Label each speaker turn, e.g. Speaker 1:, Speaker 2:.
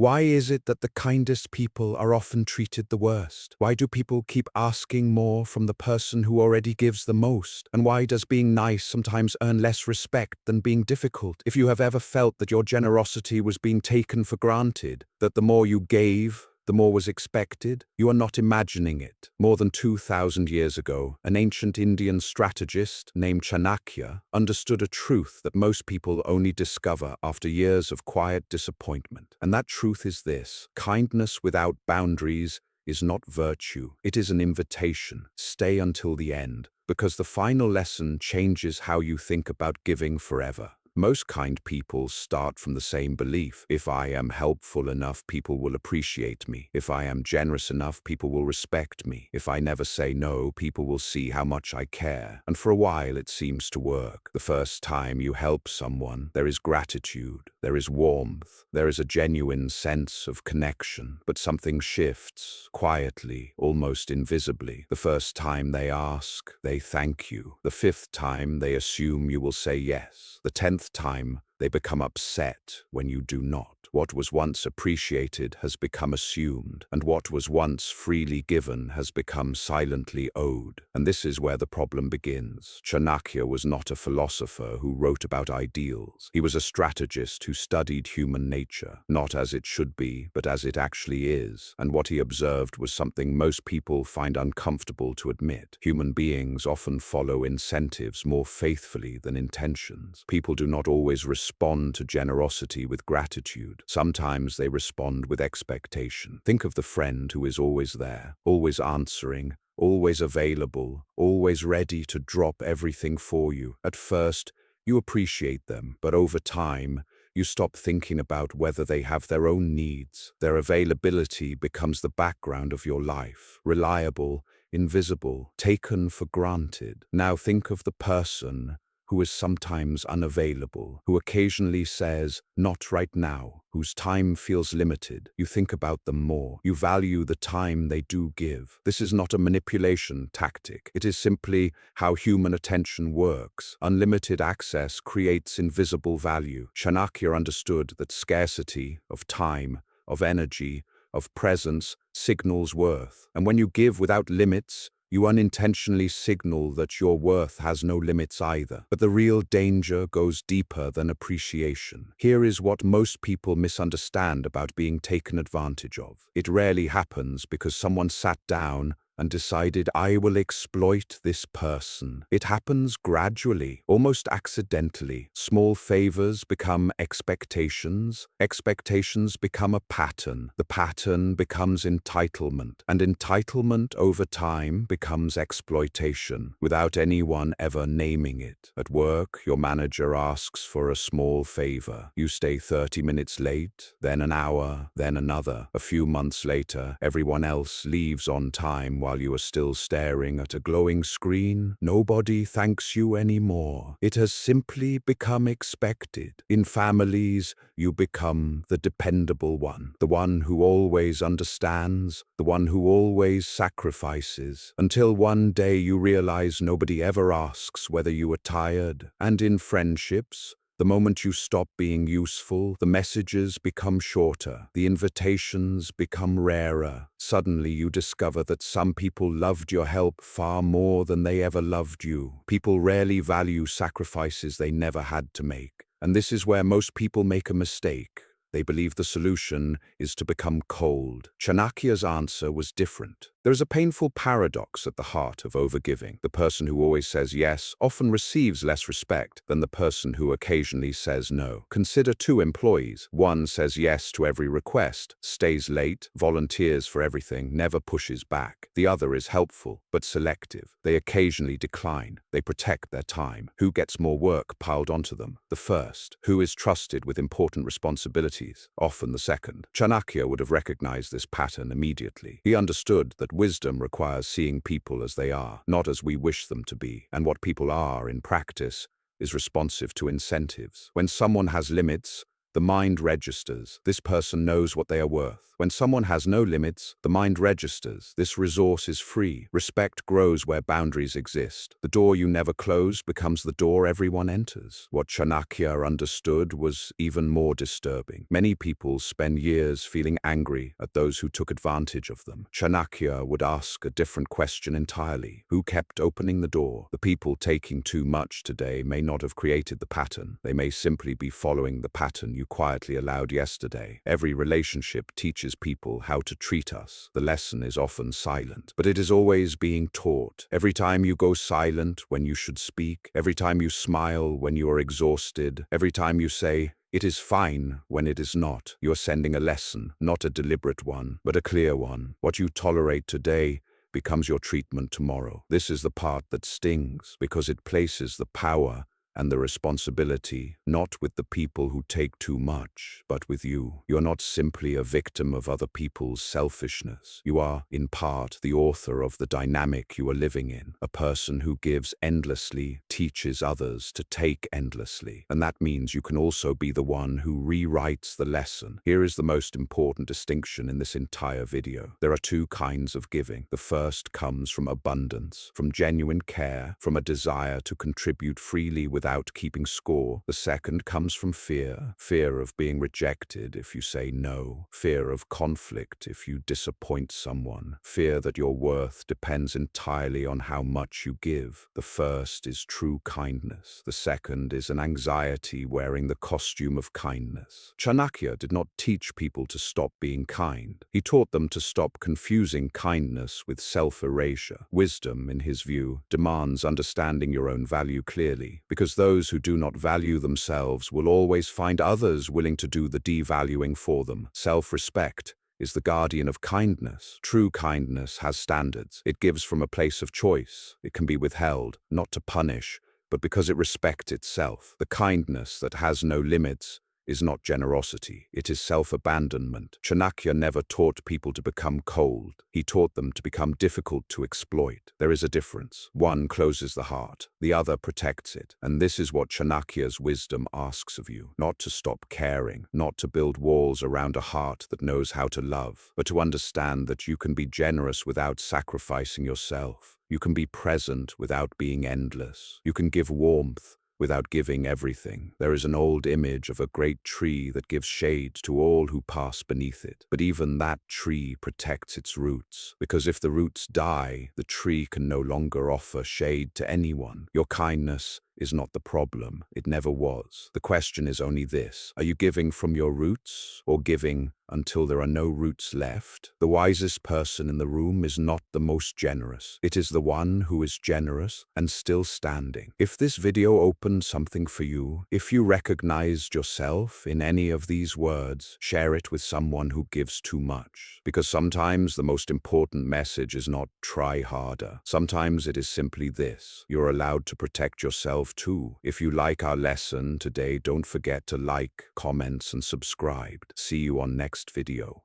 Speaker 1: Why is it that the kindest people are often treated the worst? Why do people keep asking more from the person who already gives the most? And why does being nice sometimes earn less respect than being difficult? If you have ever felt that your generosity was being taken for granted, that the more you gave, the more was expected, you are not imagining it. More than 2,000 years ago, an ancient Indian strategist named Chanakya understood a truth that most people only discover after years of quiet disappointment. And that truth is this: kindness without boundaries is not virtue, it is an invitation. Stay until the end, because the final lesson changes how you think about giving forever. Most kind people start from the same belief: if I am helpful enough, people will appreciate me. If I am generous enough, people will respect me. If I never say no, people will see how much I care. And for a while it seems to work. The first time you help someone, there is gratitude, there is warmth, there is a genuine sense of connection. But something shifts, quietly, almost invisibly. The first time they ask, they thank you. The fifth time, they assume you will say yes. The 10th time, they become upset when you do not. What was once appreciated has become assumed, and what was once freely given has become silently owed. And this is where the problem begins. Chanakya was not a philosopher who wrote about ideals. He was a strategist who studied human nature, not as it should be, but as it actually is. And what he observed was something most people find uncomfortable to admit. Human beings often follow incentives more faithfully than intentions. People do not always respond to generosity with gratitude. Sometimes they respond with expectation. Think of the friend who is always there, always answering, always available, always ready to drop everything for you. At first, you appreciate them, but over time, you stop thinking about whether they have their own needs. Their availability becomes the background of your life, reliable, invisible, taken for granted. Now think of the person who is sometimes unavailable, who occasionally says, "Not right now," whose time feels limited. You think about them more. You value the time they do give. This is not a manipulation tactic. It is simply how human attention works. Unlimited access creates invisible value. Chanakya understood that scarcity of time, of energy, of presence signals worth. And when you give without limits, you unintentionally signal that your worth has no limits either. But the real danger goes deeper than appreciation. Here is what most people misunderstand about being taken advantage of. It rarely happens because someone sat down and decided, "I will exploit this person." It happens gradually, almost accidentally. Small favors become expectations. Expectations become a pattern. The pattern becomes entitlement. And entitlement over time becomes exploitation, without anyone ever naming it. At work, your manager asks for a small favor. You stay 30 minutes late, then an hour, then another. A few months later, everyone else leaves on time while you are still staring at a glowing screen. Nobody thanks you anymore. It has simply become expected. In families, you become the dependable one, the one who always understands, the one who always sacrifices, until one day you realize nobody ever asks whether you are tired. And in friendships, the moment you stop being useful, the messages become shorter, the invitations become rarer. Suddenly you discover that some people loved your help far more than they ever loved you. People rarely value sacrifices they never had to make. And this is where most people make a mistake. They believe the solution is to become cold. Chanakya's answer was different. There is a painful paradox at the heart of overgiving. The person who always says yes often receives less respect than the person who occasionally says no. Consider two employees. One says yes to every request, stays late, volunteers for everything, never pushes back. The other is helpful, but selective. They occasionally decline. They protect their time. Who gets more work piled onto them? The first. Who is trusted with important responsibilities? Often the second. Chanakya would have recognized this pattern immediately. He understood that wisdom requires seeing people as they are, not as we wish them to be. And what people are in practice is responsive to incentives. When someone has limits, The mind registers. This person knows what they are worth. When someone has no limits, the mind registers. This resource is free. Respect grows where boundaries exist. The door you never close becomes the door everyone enters. What Chanakya understood was even more disturbing. Many people spend years feeling angry at those who took advantage of them. Chanakya would ask a different question entirely. Who kept opening the door? The people taking too much today may not have created the pattern. They may simply be following the pattern you quietly allowed yesterday. Every relationship teaches people how to treat us. The lesson is often silent, but it is always being taught. Every time you go silent when you should speak, every time you smile when you are exhausted, every time you say, "It is fine," when it is not, you are sending a lesson, not a deliberate one, but a clear one. What you tolerate today becomes your treatment tomorrow. This is the part that stings, because it places the power and the responsibility not with the people who take too much, but with you. You're not simply a victim of other people's selfishness. You are, in part, the author of the dynamic you are living in. A person who gives endlessly teaches others to take endlessly. And that means you can also be the one who rewrites the lesson. Here is the most important distinction in this entire video. There are two kinds of giving. The first comes from abundance, from genuine care, from a desire to contribute freely without keeping score. The second comes from fear. Fear of being rejected if you say no. Fear of conflict if you disappoint someone. Fear that your worth depends entirely on how much you give. The first is true kindness. The second is an anxiety wearing the costume of kindness. Chanakya did not teach people to stop being kind. He taught them to stop confusing kindness with self-erasure. Wisdom, in his view, demands understanding your own value clearly, because those who do not value themselves will always find others willing to do the devaluing for them. Self-respect is the guardian of kindness. True kindness has standards. It gives from a place of choice. It can be withheld, not to punish, but because it respects itself. The kindness that has no limits is not generosity. It is self-abandonment. Chanakya never taught people to become cold. He taught them to become difficult to exploit. There is a difference. One closes the heart, the other protects it. And this is what Chanakya's wisdom asks of you. Not to stop caring, not to build walls around a heart that knows how to love, but to understand that you can be generous without sacrificing yourself. You can be present without being endless. You can give warmth without giving everything. There is an old image of a great tree that gives shade to all who pass beneath it. But even that tree protects its roots, because if the roots die, the tree can no longer offer shade to anyone. Your kindness is not the problem. It never was. The question is only this: are you giving from your roots, or giving until there are no roots left? The wisest person in the room is not the most generous. It is the one who is generous and still standing. If this video opened something for you, if you recognized yourself in any of these words, share it with someone who gives too much. Because sometimes the most important message is not try harder. Sometimes it is simply this: you're allowed to protect yourself too. If you like our lesson today, don't forget to like, comment, and subscribe. See you on next video.